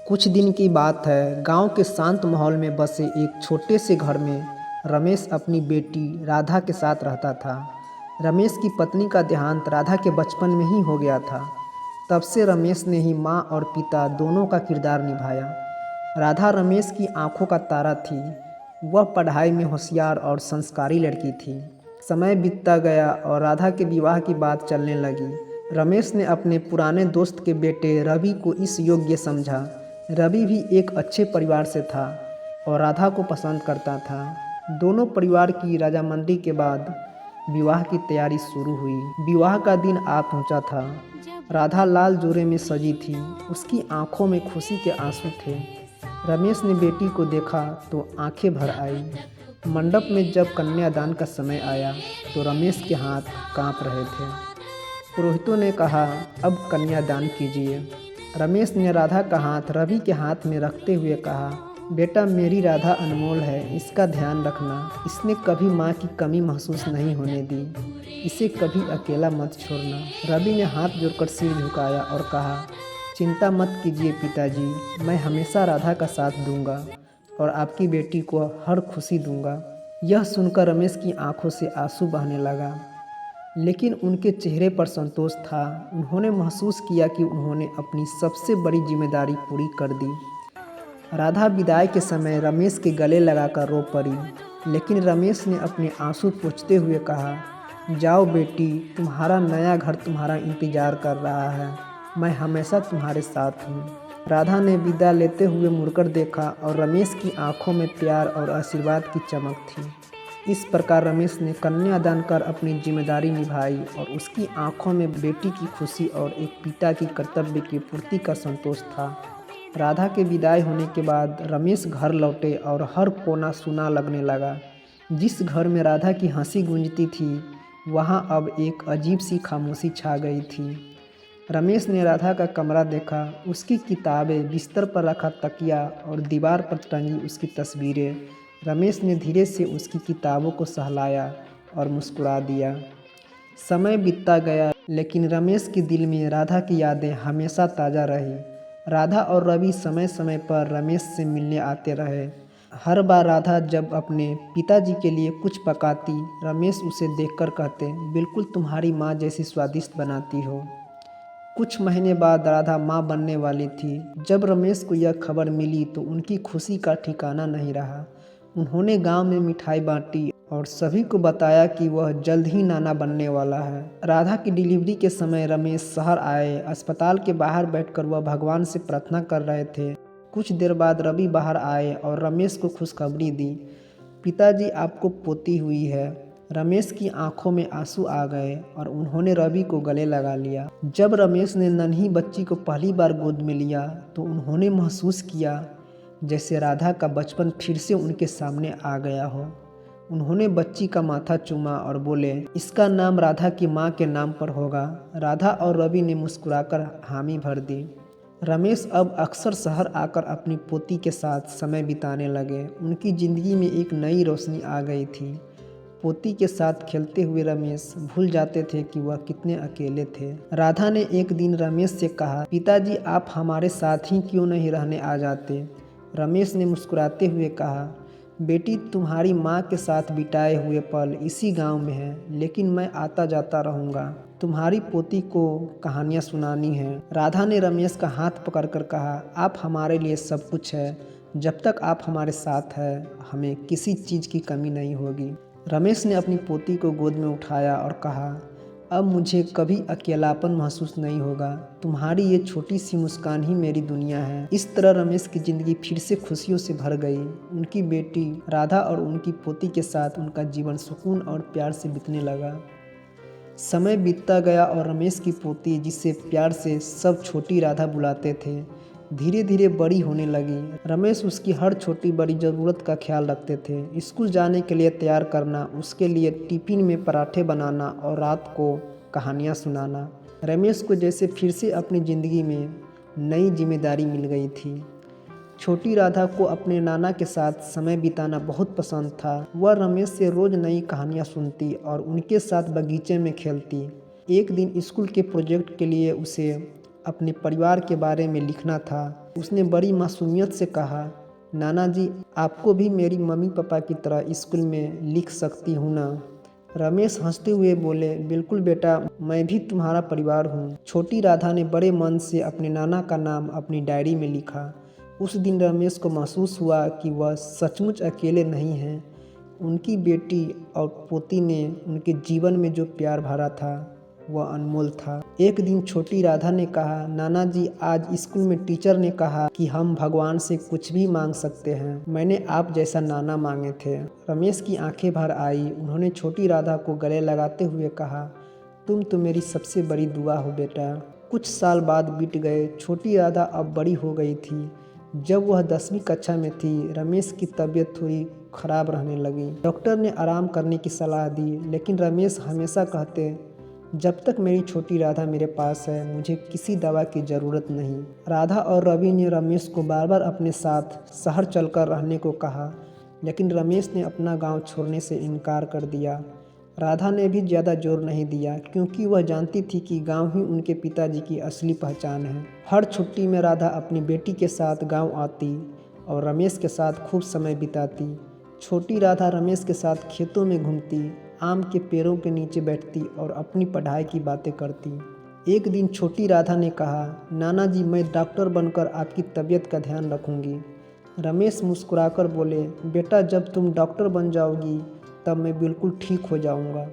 कुछ दिन की बात है। गांव के शांत माहौल में बसे एक छोटे से घर में रमेश अपनी बेटी राधा के साथ रहता था। रमेश की पत्नी का देहांत राधा के बचपन में ही हो गया था। तब से रमेश ने ही माँ और पिता दोनों का किरदार निभाया। राधा रमेश की आंखों का तारा थी। वह पढ़ाई में होशियार और संस्कारी लड़की थी। समय बीतता गया और राधा के विवाह की बात चलने लगी। रमेश ने अपने पुराने दोस्त के बेटे रवि को इस योग्य समझा। रवि भी एक अच्छे परिवार से था और राधा को पसंद करता था। दोनों परिवार की रजामंदी के बाद विवाह की तैयारी शुरू हुई। विवाह का दिन आ पहुंचा था। राधा लाल जोड़े में सजी थी। उसकी आंखों में खुशी के आंसू थे। रमेश ने बेटी को देखा तो आंखें भर आई। मंडप में जब कन्यादान का समय आया तो रमेश के हाथ कांप रहे थे। पुरोहितों ने कहा, अब कन्यादान कीजिए। रमेश ने राधा का हाथ रवि के हाथ में रखते हुए कहा, बेटा मेरी राधा अनमोल है, इसका ध्यान रखना। इसने कभी माँ की कमी महसूस नहीं होने दी। इसे कभी अकेला मत छोड़ना। रवि ने हाथ जोड़कर सिर झुकाया और कहा, चिंता मत कीजिए पिताजी, मैं हमेशा राधा का साथ दूंगा और आपकी बेटी को हर खुशी दूंगा। यह सुनकर रमेश की आंखों से आंसू बहने लगा, लेकिन उनके चेहरे पर संतोष था। उन्होंने महसूस किया कि उन्होंने अपनी सबसे बड़ी जिम्मेदारी पूरी कर दी। राधा विदाई के समय रमेश के गले लगाकर रो पड़ी, लेकिन रमेश ने अपने आंसू पोंछते हुए कहा, जाओ बेटी, तुम्हारा नया घर तुम्हारा इंतजार कर रहा है। मैं हमेशा तुम्हारे साथ हूँ। राधा ने विदा लेते हुए मुड़कर देखा और रमेश की आंखों में प्यार और आशीर्वाद की चमक थी। इस प्रकार रमेश ने कन्यादान कर अपनी जिम्मेदारी निभाई और उसकी आंखों में बेटी की खुशी और एक पिता की कर्तव्य की पूर्ति का संतोष था। राधा के विदाई होने के बाद रमेश घर लौटे और हर कोना सूना लगने लगा। जिस घर में राधा की हंसी गूंजती थी, वहाँ अब एक अजीब सी खामोशी छा गई थी। रमेश ने राधा का कमरा देखा। उसकी किताबें, बिस्तर पर रखा तकिया और दीवार पर टंगी उसकी तस्वीरें। रमेश ने धीरे से उसकी किताबों को सहलाया और मुस्कुरा दिया। समय बीतता गया, लेकिन रमेश के दिल में राधा की यादें हमेशा ताज़ा रही। राधा और रवि समय समय पर रमेश से मिलने आते रहे। हर बार राधा जब अपने पिताजी के लिए कुछ पकाती, रमेश उसे देखकर कहते, बिल्कुल तुम्हारी माँ जैसी स्वादिष्ट बनाती हो। कुछ महीने बाद राधा माँ बनने वाली थी। जब रमेश को यह खबर मिली तो उनकी खुशी का ठिकाना नहीं रहा। उन्होंने गांव में मिठाई बांटी और सभी को बताया कि वह जल्द ही नाना बनने वाला है। राधा की डिलीवरी के समय रमेश शहर आए। अस्पताल के बाहर बैठकर वह भगवान से प्रार्थना कर रहे थे। कुछ देर बाद रवि बाहर आए और रमेश को खुशखबरी दी, पिताजी आपको पोती हुई है। रमेश की आंखों में आंसू आ गए और उन्होंने रवि को गले लगा लिया। जब रमेश ने नन्ही बच्ची को पहली बार गोद में लिया तो उन्होंने महसूस किया जैसे राधा का बचपन फिर से उनके सामने आ गया हो। उन्होंने बच्ची का माथा चूमा और बोले, इसका नाम राधा की माँ के नाम पर होगा। राधा और रवि ने मुस्कुराकर हामी भर दी। रमेश अब अक्सर शहर आकर अपनी पोती के साथ समय बिताने लगे। उनकी ज़िंदगी में एक नई रोशनी आ गई थी। पोती के साथ खेलते हुए रमेश भूल जाते थे कि वह कितने अकेले थे। राधा ने एक दिन रमेश से कहा, पिताजी आप हमारे साथ ही क्यों नहीं रहने आ जाते। रमेश ने मुस्कुराते हुए कहा, बेटी तुम्हारी माँ के साथ बिताए हुए पल इसी गांव में हैं, लेकिन मैं आता जाता रहूँगा। तुम्हारी पोती को कहानियाँ सुनानी है। राधा ने रमेश का हाथ पकड़कर कहा, आप हमारे लिए सब कुछ है। जब तक आप हमारे साथ हैं, हमें किसी चीज़ की कमी नहीं होगी। रमेश ने अपनी पोती को गोद में उठाया और कहा, अब मुझे कभी अकेलापन महसूस नहीं होगा। तुम्हारी ये छोटी सी मुस्कान ही मेरी दुनिया है। इस तरह रमेश की ज़िंदगी फिर से खुशियों से भर गई। उनकी बेटी राधा और उनकी पोती के साथ उनका जीवन सुकून और प्यार से बीतने लगा। समय बीतता गया और रमेश की पोती, जिसे प्यार से सब छोटी राधा बुलाते थे, धीरे धीरे बड़ी होने लगी। रमेश उसकी हर छोटी बड़ी ज़रूरत का ख्याल रखते थे। स्कूल जाने के लिए तैयार करना, उसके लिए टिफ़िन में पराठे बनाना और रात को कहानियाँ सुनाना। रमेश को जैसे फिर से अपनी ज़िंदगी में नई जिम्मेदारी मिल गई थी। छोटी राधा को अपने नाना के साथ समय बिताना बहुत पसंद था। वह रमेश से रोज़ नई कहानियाँ सुनती और उनके साथ बगीचे में खेलती। एक दिन स्कूल के प्रोजेक्ट के लिए उसे अपने परिवार के बारे में लिखना था। उसने बड़ी मासूमियत से कहा, नाना जी, आपको भी मेरी मम्मी पापा की तरह स्कूल में लिख सकती हूँ ना। रमेश हंसते हुए बोले, बिल्कुल बेटा, मैं भी तुम्हारा परिवार हूँ। छोटी राधा ने बड़े मन से अपने नाना का नाम अपनी डायरी में लिखा। उस दिन रमेश को महसूस हुआ कि वह सचमुच अकेले नहीं हैं। उनकी बेटी और पोती ने उनके जीवन में जो प्यार भरा था वह अनमोल था। एक दिन छोटी राधा ने कहा, नाना जी, आज स्कूल में टीचर ने कहा कि हम भगवान से कुछ भी मांग सकते हैं। मैंने आप जैसा नाना मांगे थे। रमेश की आंखें भर आई। उन्होंने छोटी राधा को गले लगाते हुए कहा, तुम तो मेरी सबसे बड़ी दुआ हो बेटा। कुछ साल बाद बीत गए। छोटी राधा अब बड़ी हो गई थी। जब वह 10वीं कक्षा में थी, रमेश की तबीयत थोड़ी खराब रहने लगी। डॉक्टर ने आराम करने की सलाह दी, लेकिन रमेश हमेशा कहते, जब तक मेरी छोटी राधा मेरे पास है, मुझे किसी दवा की ज़रूरत नहीं। राधा और रवि ने रमेश को बार बार अपने साथ शहर चलकर रहने को कहा, लेकिन रमेश ने अपना गांव छोड़ने से इनकार कर दिया। राधा ने भी ज़्यादा जोर नहीं दिया, क्योंकि वह जानती थी कि गांव ही उनके पिताजी की असली पहचान है। हर छुट्टी में राधा अपनी बेटी के साथ गांव आती और रमेश के साथ खूब समय बिताती। छोटी राधा रमेश के साथ खेतों में घूमती, आम के पेड़ों के नीचे बैठती और अपनी पढ़ाई की बातें करती। एक दिन छोटी राधा ने कहा, नाना जी, मैं डॉक्टर बनकर आपकी तबीयत का ध्यान रखूंगी। रमेश मुस्कुराकर बोले, बेटा, जब तुम डॉक्टर बन जाओगी तब मैं बिल्कुल ठीक हो जाऊंगा।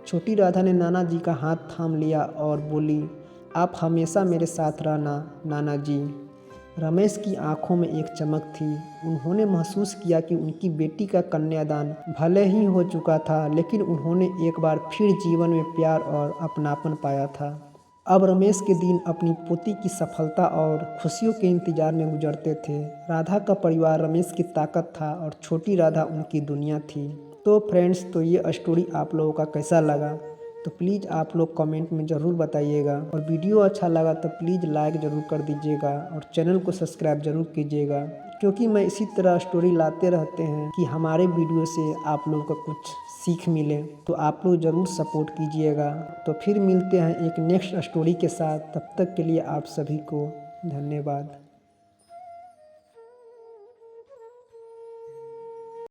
छोटी राधा ने नाना जी का हाथ थाम लिया और बोली, आप हमेशा मेरे साथ रहना नाना जी। रमेश की आंखों में एक चमक थी। उन्होंने महसूस किया कि उनकी बेटी का कन्यादान भले ही हो चुका था, लेकिन उन्होंने एक बार फिर जीवन में प्यार और अपनापन पाया था। अब रमेश के दिन अपनी पोती की सफलता और खुशियों के इंतजार में गुजरते थे। राधा का परिवार रमेश की ताकत था और छोटी राधा उनकी दुनिया थी। तो फ्रेंड्स, तो ये स्टोरी आप लोगों का कैसा लगा तो प्लीज़ आप लोग कमेंट में ज़रूर बताइएगा, और वीडियो अच्छा लगा तो प्लीज़ लाइक ज़रूर कर दीजिएगा और चैनल को सब्सक्राइब ज़रूर कीजिएगा, क्योंकि मैं इसी तरह स्टोरी लाते रहते हैं कि हमारे वीडियो से आप लोगों को कुछ सीख मिले। तो आप लोग ज़रूर सपोर्ट कीजिएगा। तो फिर मिलते हैं एक नेक्स्ट स्टोरी के साथ। तब तक के लिए आप सभी को धन्यवाद।